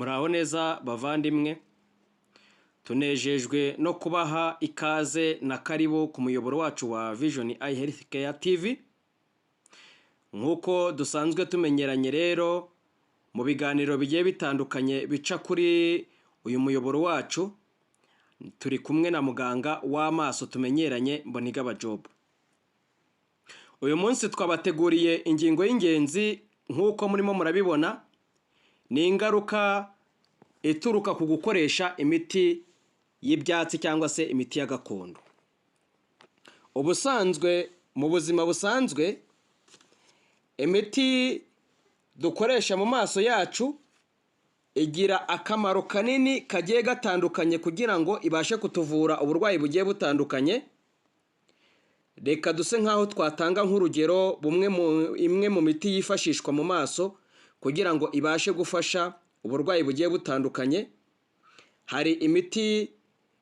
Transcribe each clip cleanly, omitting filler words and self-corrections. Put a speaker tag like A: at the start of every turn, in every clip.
A: Muraho neza bavandimwe, tunejejwe no kubaha ikaze na karibu ku muyoboro wacu wa Vision Eye Health Care TV. Nkuko dusanzwe tumenyeranye rero mu biganiro bigiye bitandukanye bica kuri uyu muyoboro wacu, turi kumwe na muganga w'amaso tumenyeranye Mbonigaba Job. Uyu munsi twabateguriye ingingo y'ingenzi nkuko murimo murabibona, ni ingaruka ituruka ku gukoresha imiti y'ibyatsi cyangwa se imiti ya gakondo. Ubusanzwe mu buzima busanzwe, imiti dukoresha mu maso yacu igira akamaro kanini kagiye gatandukanye kugira ngo ibashe kutuvura uburwayi bugiye butandukanye. Reka duse nkaho twatanga nk'urugero imwe mu miti yifashishwa mu maso kugira ngo ibashe gufasha uburwayi bugiye butandukanye. Hari imiti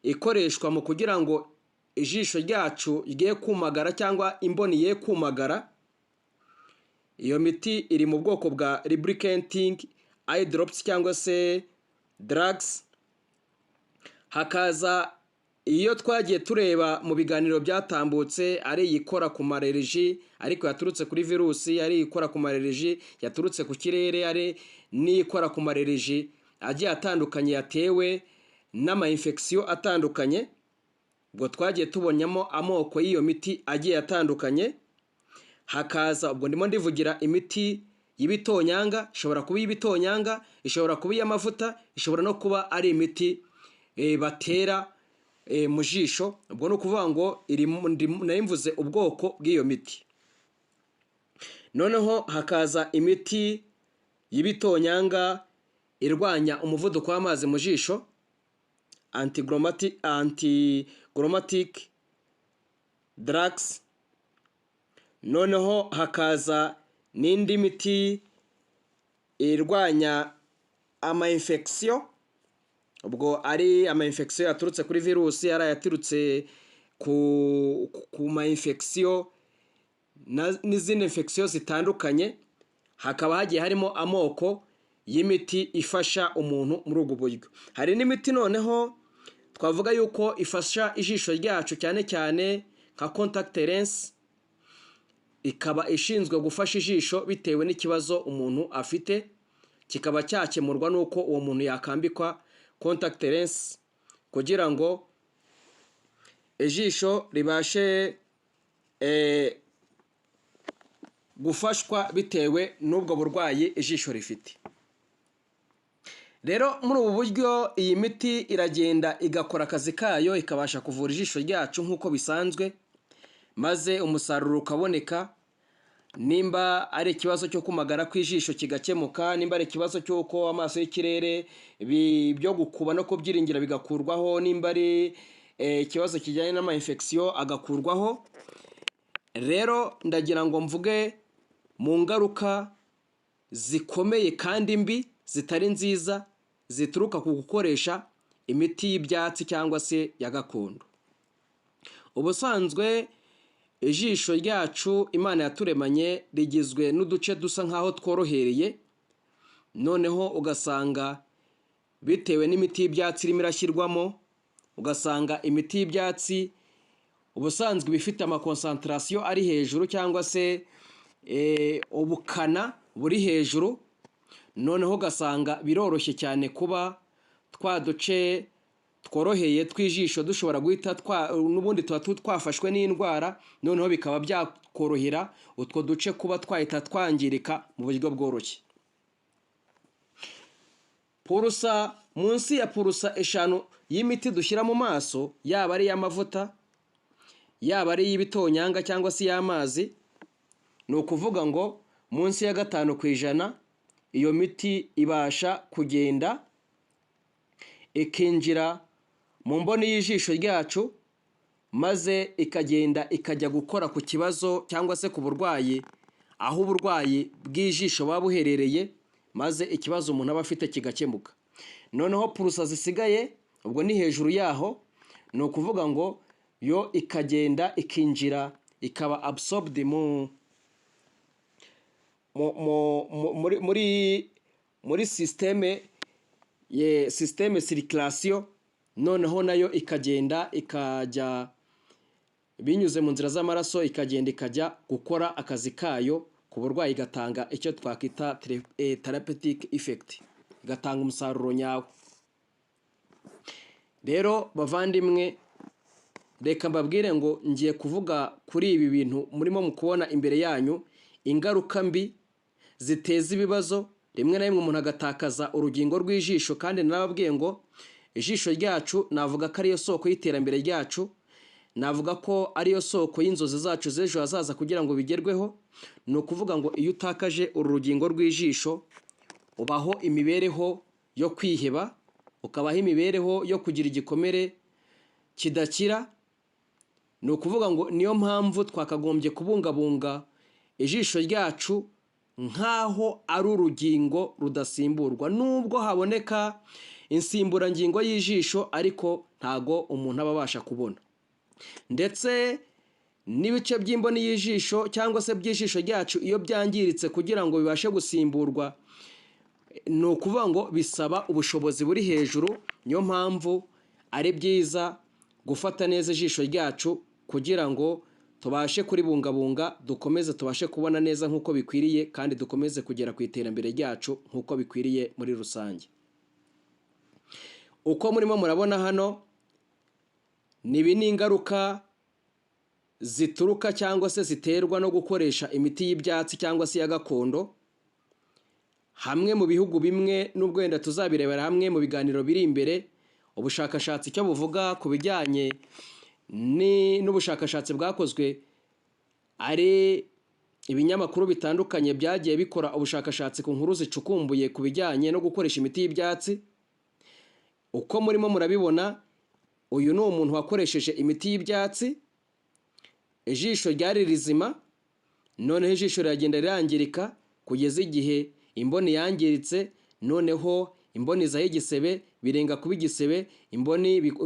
A: ikoreshwa mu kugira ngo ijisho ryacu rigiye kumagara cyangwa imboni ye kumagara. Iyo miti iri mu bwoko bwa lubricating eye drops cyangwa se drugs. Hakaza iyo twagiye tureba mu biganiro byatambutse, ari ikora ku mareriji ariko yaturutse kuri virusi, ari ikora ku mareriji yaturutse ku kirere, ari n'ikora ku mareriji agiye atandukanye yatewe n'ama infection atandukanye. Ubwo twagiye tubonyamo amoko y'iyo miti agiye atandukanye. Hakaza ubwo ndimo ndivugira imiti y'ibitonyanga, ishobora kuba y'ibitonyanga, ishobora kuba y'amavuta, ishobora no kuba ari imiti batera mu jisho. Ubwo no kuvuga ngo narimvuze ubwoko bw'iyo miti. Noneho hakaza imiti y'ibitonyanga irwanya umuvuduko w'amazi mu jisho, antiglomatic drugs. Noneho hakaza n'indi miti irwanya ama infection, ubwo ari ama infection yaturutse kuri virusi, ari yaturutse ku ma infection n'izindi infection zitandukanye. Hakaba hagiye harimo amoko y'imiti ifasha umuntu muri ubwo buryo. Hari n'imiti noneho twavuga yuko ifasha ijisho ryacu cyane cyane nka contact lens, ikaba ishinzwe gufasha ijisho bitewe n'ikibazo umuntu afite, kikaba cyakemurwa nuko uwo muntu yakambikwa contact lens kugira ngo ijisho ribashe gufashwa bitewe n'ubwo burwayi ijisho rifite. Rero muri ubu buryo iyi miti iragenda igakora akazi kayo, ikabasha kuvura ijisho ryacu nk'uko bisanzwe, maze umusaruro ukaboneka. Nimba ari ikibazo cyo kumagara kw'ijisho kigakemuka, nimba ari ikibazo cy'uko amaso y'ikirere byo gukuba no kubyiringira bigakurwaho, nimba ari ikibazo kijyanye n'ama infection agakurwaho. Rero ndagira ngo mvuge mu ngaruka zikomeye kandi mbi zitari nziza zituruka ku gukoresha imiti y'ibyatsi cyangwa se ya gakondo. Ubusanzwe ijisho ryacu Imana yaturemanye rigizwe n'uduce dusa nkaho tworohereye, noneho ugasanga bitewe n'imiti y'ibyatsi irimo irashyirwamo, ugasanga imiti y'ibyatsi ubusanzwe bifite ama concentration ari hejuru cyangwa se ubukana buri hejuru. Noneho ugasanga biroroshye cyane kuba twa duce tworoheye tw'ijisho dushobora guhita n'ubundi tuba twafashwe n'indwara, noneho bikaba byakorohera utwo duce kuba twahita twangirika mu buryo bworoshye. Purusa, munsi ya purusa 5 y'imiti dushyira mu maso, yaba ari y'amavuta, yaba ari y'ibitonyanga cyangwa se y'amazi, ni ukuvuga ngo munsi ya 5% iyo miti ibasha kugenda ikinjira mu mboni y'ijisho ryacu, maze ikagenda ikajya gukora ku kibazo cyangwa se ku burwayi, aho uburwayi bw'ijisho buba buherereye, maze ikibazo umuntu aba afite kigakemuka. Noneho purusa zisigaye ubwo ni hejuru yaho, ni ukuvuga ngo yo ikagenda ikinjira ikaba absorbed muri systeme systeme circulation, noneho nayo ikagenda ikajya binyuze mu nzira z'amaraso ikagenda ikajya gukora akazi kayo ku burwayi, igatanga icyo twakwita therapeutic effect, igatanga umusaruro nyawo. Rero bavandimwe, reka mbabwire ngo ngiye kuvuga kuri ibi bintu murimo mukubona imbere yanyu, ingaruka mbi ziteza ibibazo. Rimwe na rimwe umuntu agatakaza urugingo rw'ijisho, kandi narababwiye ngo ijisho ryacu navuga ko ariyo soko y'iterambere ryacu, navuga ko ariyo soko y'inzozi zacu z'ejo hazaza kugira ngo bigerweho. Ni ukuvuga ngo iyo utakaje uru rugingo rw'ijisho ubaho imibereho yo kwiheba, ukabaho imibereho yo kugira igikomere kidakira. Ni ukuvuga ngo niyo mpamvu twakagombye kubungabunga ijisho ryacu nk'aho ari urugingo rudasimburwa. Nubwo haboneka insimburangingo y'ijisho, ariko ntago umuntu aba abasha kubona. Ndetse n'ibice by'imboni y'ijisho cyangwa se by'ijisho ryacu iyo byangiritse kugira ngo bibashe gusimburwa, ni ukuvuga ngo bisaba ubushobozi buri hejuru. Niyo mpamvu ari byiza gufata neza ijisho ryacu kugira ngo tubashe kuribungabunga, dukomeze tubashe kubona neza nk'uko bikwiriye, kandi dukomeze kugera ku iterambere ryacu nk'uko bikwiriye muri rusange. Uko murimo murabona hano, nibi ni ingaruka zituruka cyangwa se ziterwa no gukoresha imiti y'ibyatsi cyangwa se ya gakondo. Hamwe mu bihugu bimwe, n'ubwo wenda tuzabirebera hamwe mu biganiro biri imbere, ubushakashatsi icyo buvuga ku bijyanye n'ubushakashatsi bwakozwe, ari ibinyamakuru bitandukanye byagiye bikora ubushakashatsi ku nkuru zicukumbuye ku bijyanye no gukoresha imiti y'ibyatsi. Uko murimo murabibona, uyu ni umuntu wakoresheje imiti y'ibyatsi, ijisho ryari rizima, noneho ijisho riragenda rirangirika kugeza igihe imboni yangiritse, noneho imboni zaho igisebe birenga kuba igisebe,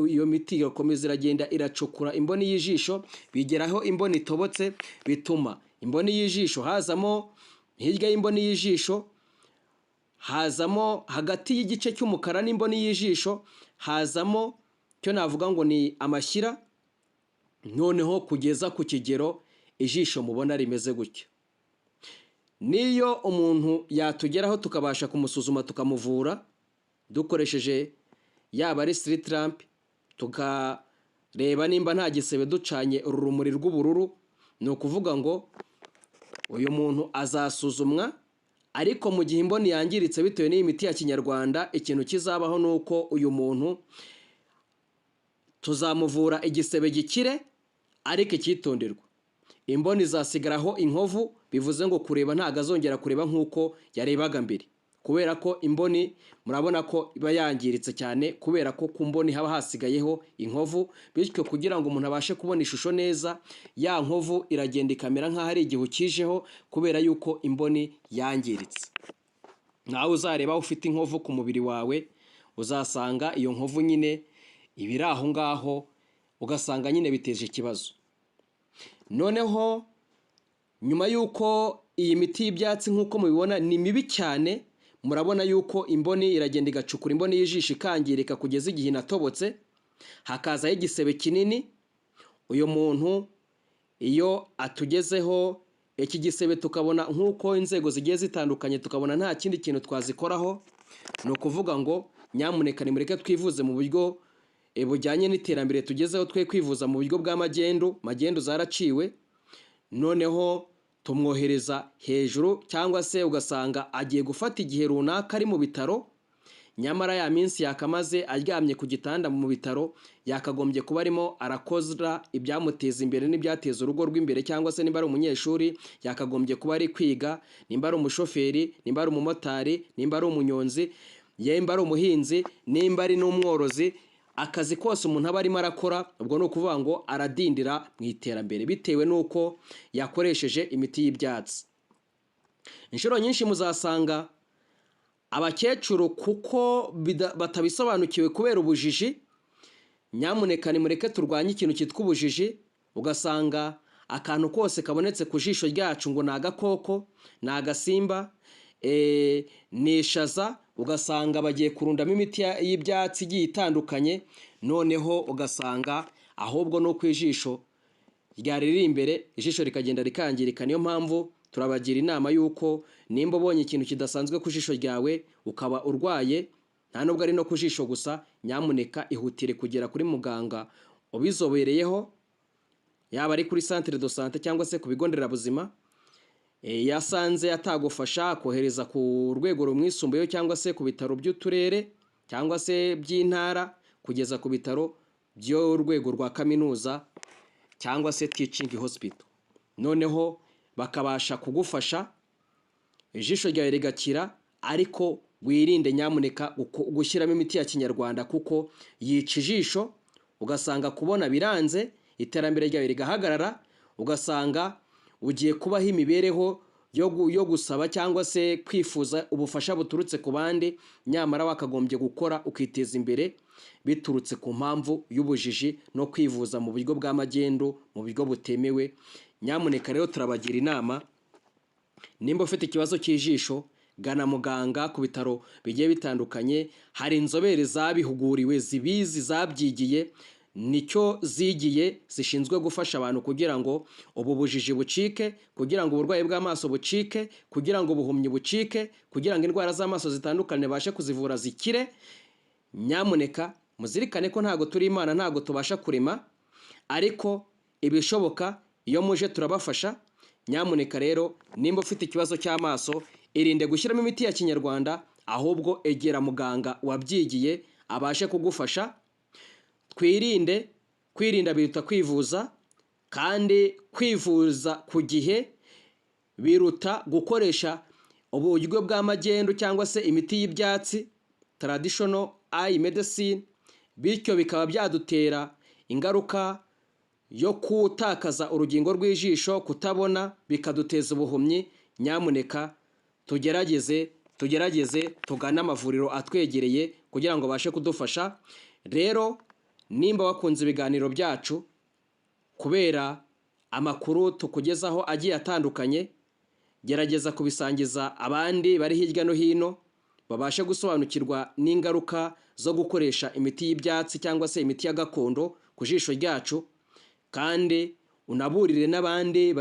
A: iyo miti igakomeza iragenda iracukura imboni y'ijisho, bigeraho imboni itobotse, bituma imboni y'ijisho hazamo, hirya y'imboni y'ijisho hazamo, hagati y'igice cy'umukara n'imboni y'ijisho hazamo cyo navuga ngo ni amashyira, noneho kugeza ku kigero ijisho mubona rimeze gutya. Niyo umuntu yatugeraho tukabasha kumusuzuma tukamuvura dukoresheje yaba ari street lamp, tukareba nimba nta gisebe ducanye urumuri rw'ubururu, ni ukuvuga ngo uyu muntu azasuzumwa. Ariko mu gihe imboni yangiritse bitewe n'iyi miti ya kinyarwanda, ikintu kizabaho ni uko uyu muntu tuzamuvura igisebe gikire, ariko icyitonderwa, imboni zasigaraho inkovu, bivuze ngo kureba ntabwo azongera kureba nk'uko yarebaga mbere, kubera ko imboni murabona ko iba yangiritse cyane, kubera ko ku mboni haba hasigayeho inkovu. Bityo kugira ngo umuntu abashe kubona ishusho neza, ya nkovu iragenda ikamera nk'aho ari igihu kijeho, kubera yuko imboni yangiritse. Nawe uzareba ufite inkovu ku mubiri wawe, uzasanga iyo nkovu nyine ibiri aho ngaho, ugasanga nyine biteje ikibazo. Noneho nyuma y'uko iyi miti y'ibyatsi nk'uko mubibona ni mibi cyane, murabona yuko imboni iragenda igacukura imboni y'ijisho ikangirika kugeza igihe inatobotse, hakazaho igisebe kinini. Uyu muntu iyo atugezeho iki gisebe tukabona nk'uko inzego zigiye zitandukanye, tukabona nta kindi kintu twazikoraho, ni ukuvuga ngo nyamuneka nimureke twivuze mu buryo bujyanye n'iterambere tugezeho, twe kwivuza mu buryo bw'amagendu zaraciwe. Noneho tumwohereza hejuru, cyangwa se ugasanga agiye gufata igihe runaka ari mu bitaro, nyamara ya minsi yakamaze aryamye ku gitanda mu bitaro, yakagombye kuba arimo arakozra ibyamuteza imbere n'ibyateza urugo rw'imbere, cyangwa se nimba ari umunyeshuri yakagombye kuba ari kwiga, nimba ari umushoferi, nimba ari umumotari, nimba ari umunyonzi, nimba ari umuhinzi, nimba ari n'umworozi. Akazi kose umuntu aba arimo arakora, ubwo ni ukuvuga ngo aradindira mu iterambere bitewe n'uko yakoresheje imiti y'ibyatsi. Inshuro nyinshi muzasanga abakecuru kuko batabisobanukiwe kubera ubujiji, nyamuneka nimureke turwanye ikintu cyitwa ubujiji. Ugasanga akantu kose kabonetse ku jisho ryacu ngo ni agakoko, ni agasimba, ni ishaza, ugasanga bagiye kurundamo imiti y'ibyatsi igiye itandukanye, noneho ugasanga ahubwo no ku ijisho ryari riri imbere ijisho rikagenda rikangirika. Niyo mpamvu turabagira inama y'uko nimba ubonye ikintu kidasanzwe ku jisho ryawe ukaba urwaye, nta nubwo ari no ku jisho gusa, nyamuneka ihutire kugera kuri muganga ubizobereyeho, yaba ari kuri centre de santé cyangwa se ku bigo nderabuzima. Yasanze atagufasha akohereza ku rwego rumwisumbuyeho cyangwa se ku bitaro by'uturere cyangwa se by'intara kugeza ku bitaro by'urwego rwa kaminuza cyangwa se teaching hospital, noneho bakabasha kugufasha ijisho ryawe rigakira. Ariko wirinde nyamuneka gushyiramo imiti ya kinyarwanda kuko yica ijisho, ugasanga kubona biranze, iterambere ryawe rigahagarara, ugasanga ugiye kubaho imibereho yo gusaba cyangwa se kwifuza ubufasha buturutse ku bandi, nyamara wakagombye gukora ukiteza imbere biturutse ku mpamvu y'ubujiji no kwivuza mu buryo bw'amagendu, mu buryo butemewe. Nyamuneka rero turabagira inama, nimba ufite ikibazo cy'ijisho gana muganga ku bitaro bigiye bitandukanye. Hari inzobere zabihuguriwe zibizi zabyigiye, nicyo zigiye, zishinzwe gufasha abantu kugira ngo ubu bujiji bucike, kugira ngo uburwayi bw'amaso bucike, kugira ngo ubuhumyi bucike, kugira ngo indwara z'amaso zitandukanye bashe kuzivura zikire. Nyamuneka muzirikane ko ntago turi Imana, ntago tubasha kurema, ariko ibishoboka iyo muje turabafasha. Nyamuneka rero nimba ufite ikibazo cy'amaso irinde gushyiramo imiti ya kinyarwanda, ahubwo egera muganga wabyigiye abashe kugufasha. Kwirinda biruta kwivuza, kandi kwivuza ku gihe biruta gukoresha uburyo bw'amagendu cyangwa se imiti y'ibyatsi traditional eye medicine, bityo bikaba byadutera ingaruka yo kutakaza urugingo rw'ijisho, kutabona, bikaduteza ubuhumyi. Nyamuneka tugerageze tugane amavuriro atwegereye kugira ngo bashe kudufasha. Rero nimba wakunze ibiganiro byacu kubera amakuru tukugezaho agiye atandukanye, gerageza kubisangiza abandi bari hirya no hino, babashe gusobanukirwa n'ingaruka zo gukoresha imiti y'ibyatsi cyangwa se imiti ya gakondo ku jisho ryacu. Kandi unaburire n'abandi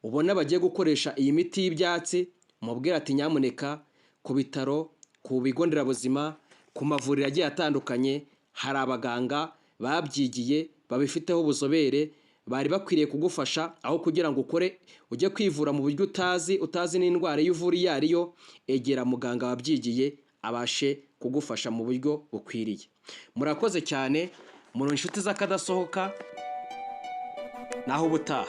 A: ubona bagiye gukoresha iyi miti y'ibyatsi, umubwira ati nyamuneka ku bitaro, ku bigo nderabuzima, ku mavuriro agiye atandukanye hari abaganga babyigiye babifiteho ubuzobere, bari bakwiriye kugufasha. Aho kugira ngo ujye kwivura mu buryo utazi n'indwara y'uvura iyo ariyo, egera muganga wabyigiye abashe kugufasha mu buryo bukwiriye. Murakoze cyane, muri inshuti z'akadasohoka, naho ubutaha.